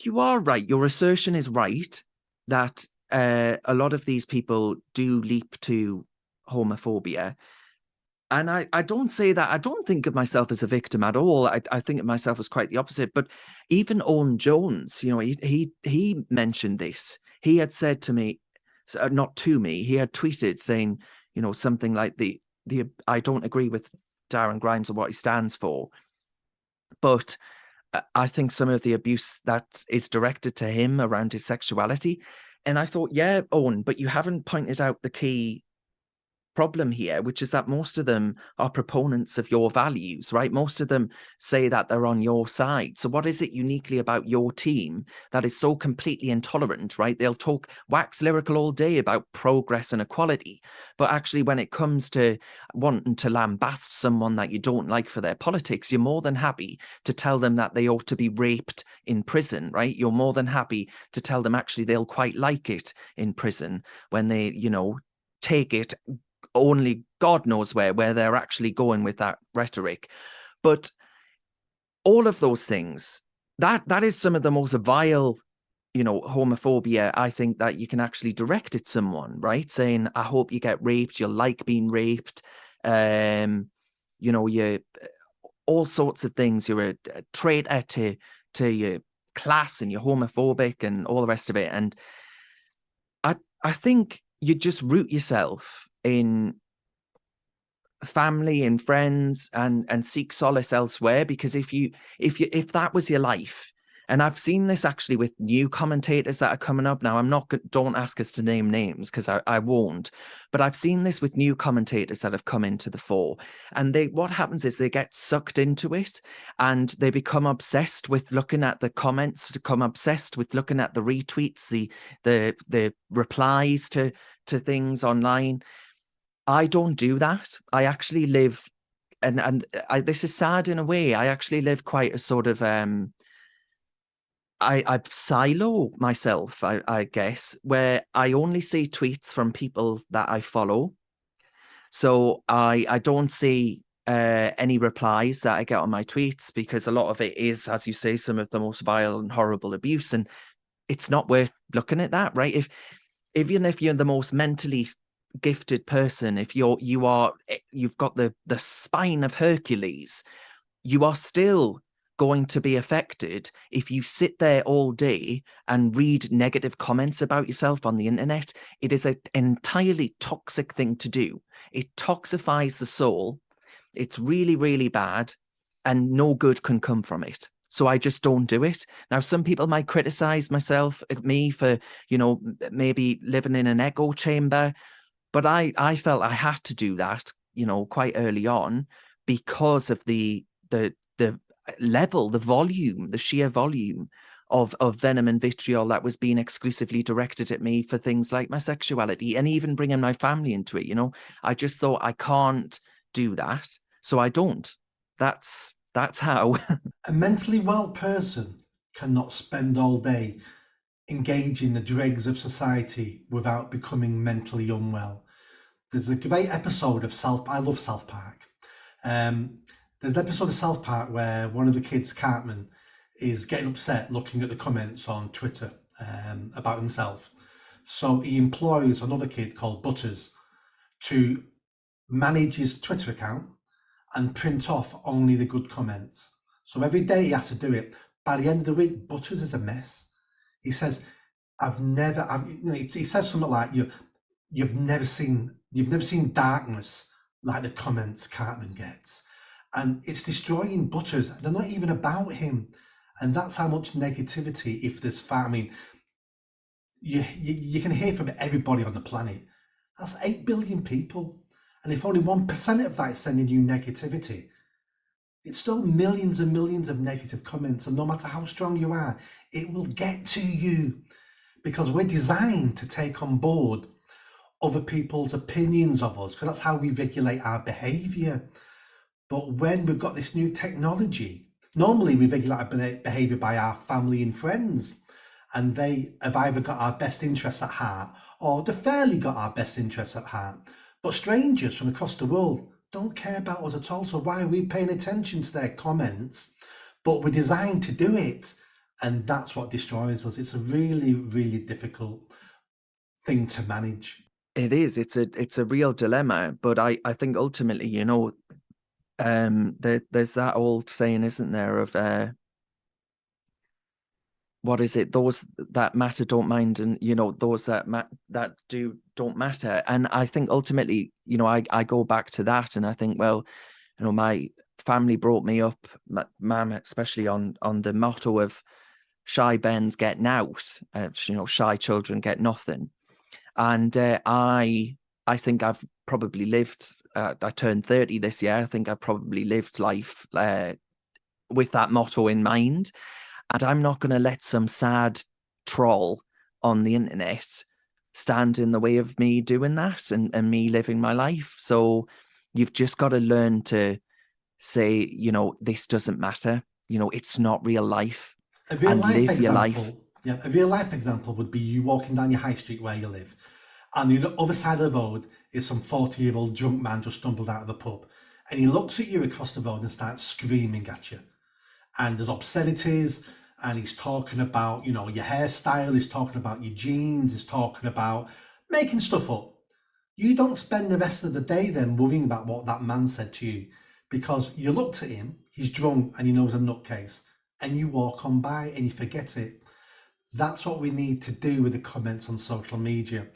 Speaker 2: you are right. Your assertion is right that a lot of these people do leap to homophobia. And I don't say that. I don't think of myself as a victim at all. I think of myself as quite the opposite. But even Owen Jones, he mentioned this. He had said to me, not to me, he had tweeted saying, something like the I don't agree with Darren Grimes or what he stands for, but I think some of the abuse that is directed to him around his sexuality. And I thought, yeah, Owen, but you haven't pointed out the key problem here, which is that most of them are proponents of your values, right? Most of them say that they're on your side. So what is it uniquely about your team that is so completely intolerant, right? They'll talk wax lyrical all day about progress and equality, but actually when it comes to wanting to lambast someone that you don't like for their politics, you're more than happy to tell them that they ought to be raped in prison, right? You're more than happy to tell them actually they'll quite like it in prison when they, take it only God knows where they're actually going with that rhetoric. But all of those things, that is some of the most vile, homophobia, I think, that you can actually direct at someone, right? Saying, I hope you get raped, you like being raped, you all sorts of things. You're a traitor to your class and you're homophobic and all the rest of it. And I think you just root yourself in family and friends and seek solace elsewhere, because if that was your life And I've seen this actually with new commentators that are coming up. Now, don't ask us to name names because I won't. But I've seen this with new commentators that have come into the fore. And what happens is they get sucked into it and they become obsessed with looking at the comments, become obsessed with looking at the retweets, the replies to things online. I don't do that. I actually live, and this is sad in a way. I actually live quite a sort of I silo myself, I guess, where I only see tweets from people that I follow. So I don't see any replies that I get on my tweets because a lot of it is, as you say, some of the most vile and horrible abuse, and it's not worth looking at that, right? Even if you're the most mentally gifted person, if you've got the spine of Hercules, you are still going to be affected if you sit there all day and read negative comments about yourself on the internet. It is an entirely toxic thing to do. It toxifies the soul. It's really, really bad, and no good can come from it. So I just don't do it. Now, some people might criticize me for, maybe living in an echo chamber, but I felt I had to do that, quite early on because of the level, the volume, the sheer volume of venom and vitriol that was being exclusively directed at me for things like my sexuality and even bringing my family into it. I just thought I can't do that, so I don't. That's how.
Speaker 1: A mentally well person cannot spend all day engaging the dregs of society without becoming mentally unwell. There's a great episode of I love South Park. There's an episode of South Park where one of the kids, Cartman, is getting upset looking at the comments on Twitter about himself. So he employs another kid called Butters to manage his Twitter account and print off only the good comments. So every day he has to do it. By the end of the week, Butters is a mess. He says, he says something like, you've never seen darkness like the comments Cartman gets. And it's destroying Butters. They're not even about him. And that's how much negativity, if there's you can hear from everybody on the planet. That's 8 billion people. And if only 1% of that is sending you negativity, it's still millions and millions of negative comments. And no matter how strong you are, it will get to you because we're designed to take on board other people's opinions of us, because that's how we regulate our behavior. But when we've got this new technology, normally we regulate our behavior by our family and friends, and they have either got our best interests at heart or they've fairly got our best interests at heart. But strangers from across the world don't care about us at all. So why are we paying attention to their comments? But we're designed to do it. And that's what destroys us. It's a really, really difficult thing to manage.
Speaker 2: It is. It's a real dilemma. But I think ultimately, there's that old saying, isn't there, of what is it? Those that matter don't mind, and those that don't matter. And I think ultimately, I go back to that, and I think, well, my family brought me up, mum especially, on the motto of shy Bens get nout, shy children get nothing. And I think I've probably lived. I turned 30 this year. I think I've probably lived life with that motto in mind. And I'm not going to let some sad troll on the internet stand in the way of me doing that and me living my life. So you've just got to learn to say, this doesn't matter. It's not real life.
Speaker 1: A real life example would be you walking down your high street where you live, and the other side of the road is some 40-year-old drunk man just stumbled out of the pub, and he looks at you across the road and starts screaming at you. And there's obscenities, and he's talking about, your hairstyle, he's talking about your jeans, he's talking about making stuff up. You don't spend the rest of the day then worrying about what that man said to you, because you looked at him, he's drunk and you know he's a nutcase, and you walk on by and you forget it. That's what we need to do with the comments on social media.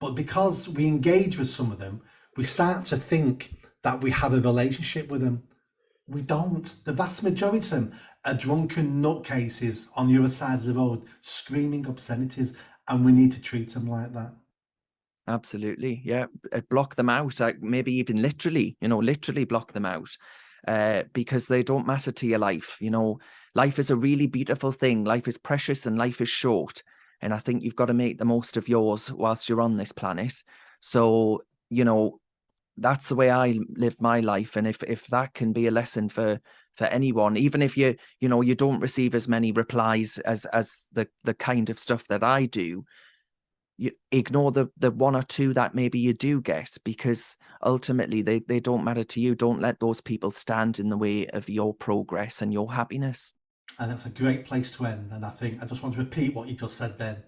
Speaker 1: But because we engage with some of them, we start to think that we have a relationship with them. We don't. The vast majority of them are drunken nutcases on the other side of the road screaming obscenities, and we need to treat them like that.
Speaker 2: Absolutely. Yeah. Block them out. Maybe even literally, literally block them out. Because they don't matter to your life. Life is a really beautiful thing. Life is precious and life is short. And I think you've got to make the most of yours whilst you're on this planet. So, that's the way I live my life. And if that can be a lesson for anyone, even if you don't receive as many replies as the kind of stuff that I do, you ignore the one or two that maybe you do get, because ultimately they don't matter to you. Don't let those people stand in the way of your progress and your happiness.
Speaker 1: And that's a great place to end. And I think I just want to repeat what you just said then.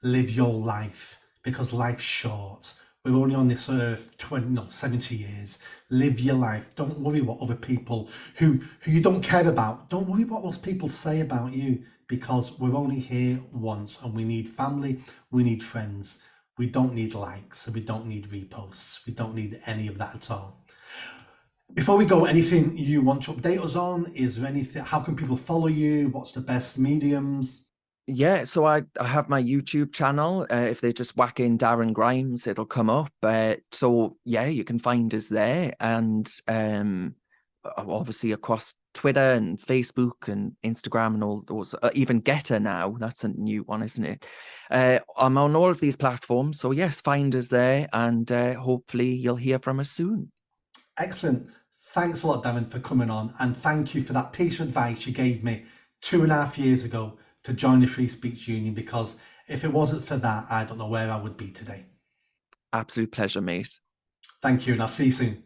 Speaker 1: Live your life, because life's short. We're only on this earth 20, no, 70 years. Live your life. Don't worry what other people who you don't care about, don't worry what those people say about you, because we're only here once and we need family, we need friends. We don't need likes and we don't need reposts. We don't need any of that at all. Before we go, anything you want to update us on? Is there anything, how can people follow you? What's the best mediums?
Speaker 2: Yeah, so I have my YouTube channel. If they just whack in Darren Grimes, it'll come up. So yeah, you can find us there, and obviously across Twitter and Facebook and Instagram and all those. Even Getter now, that's a new one, isn't it? I'm on all of these platforms, so yes, find us there, and hopefully you'll hear from us soon.
Speaker 1: Excellent. Thanks a lot, Darren, for coming on, and thank you for that piece of advice you gave me 2.5 years ago to join the Free Speech Union, because if it wasn't for that, I don't know where I would be today.
Speaker 2: Absolute pleasure, mate.
Speaker 1: Thank you, and I'll see you soon.